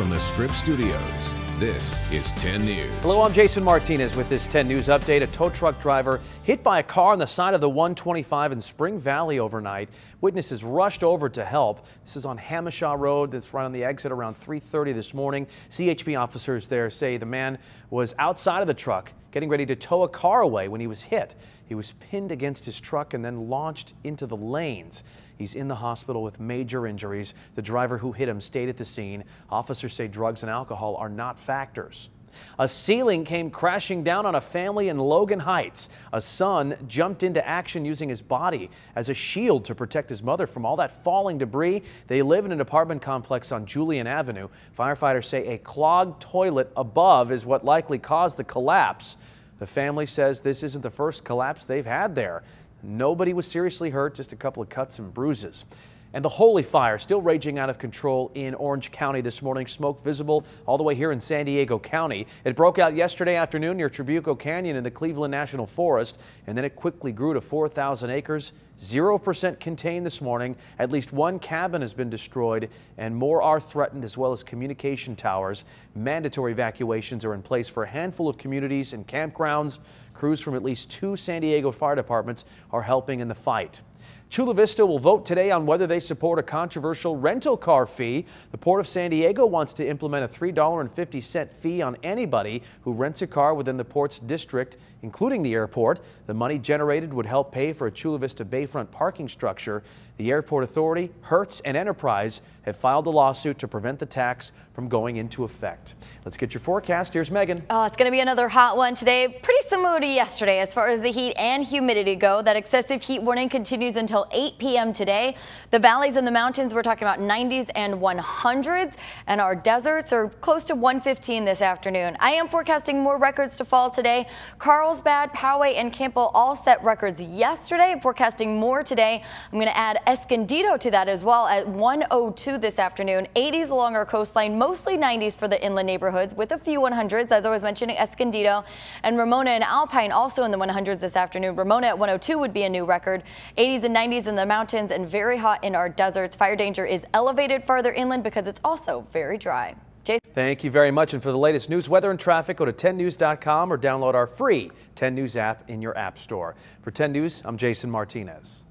from the Scripps Studios, this is 10 News. Hello, I'm Jason Martinez with this 10 News update. A tow truck driver hit by a car on the side of the 125 in Spring Valley overnight. Witnesses rushed over to help. This is on Hamishaw Road. That's right on the exit around 3:30 this morning. CHP officers there say the man was outside of the truck getting ready to tow a car away when he was hit. He was pinned against his truck and then launched into the lanes. He's in the hospital with major injuries. The driver who hit him stayed at the scene. Officers say drugs and alcohol are not factors. A ceiling came crashing down on a family in Logan Heights. A son jumped into action using his body as a shield to protect his mother from all that falling debris. They live in an apartment complex on Julian Avenue. Firefighters say a clogged toilet above is what likely caused the collapse. The family says this isn't the first collapse they've had there. Nobody was seriously hurt, just a couple of cuts and bruises. And the Holy Fire still raging out of control in Orange County this morning. Smoke visible all the way here in San Diego County. It broke out yesterday afternoon near Trabuco Canyon in the Cleveland National Forest, and then it quickly grew to 4,000 acres. 0% contained this morning. At least one cabin has been destroyed and more are threatened, as well as communication towers. Mandatory evacuations are in place for a handful of communities and campgrounds. Crews from at least 2 San Diego fire departments are helping in the fight. Chula Vista will vote today on whether they support a controversial rental car fee. The Port of San Diego wants to implement a $3.50 fee on anybody who rents a car within the port's district, including the airport. The money generated would help pay for a Chula Vista Bayfront parking structure. The Airport Authority, Hertz, and Enterprise have filed a lawsuit to prevent the tax from going into effect. Let's get your forecast. Here's Megan. Oh, it's going to be another hot one today. Pretty similar to yesterday as far as the heat and humidity go. That excessive heat warning continues until 8 p.m. today. The valleys and the mountains, we're talking about 90s and 100s, and our deserts are close to 115 this afternoon. I am forecasting more records to fall today. Carlsbad, Poway, and Campbell all set records yesterday. I'm forecasting more today. I'm going to add Escondido to that as well at 102 this afternoon. 80s along our coastline, mostly 90s for the inland neighborhoods with a few 100s, as I was mentioning, Escondido and Ramona and Alpine also in the 100s this afternoon. Ramona at 102 would be a new record. 80s and 90s in the mountains and very hot in our deserts. Fire danger is elevated farther inland because it's also very dry. Jason. Thank you very much. And for the latest news, weather, and traffic, go to 10news.com or download our free 10 News app in your app store. For 10 News, I'm Jason Martinez.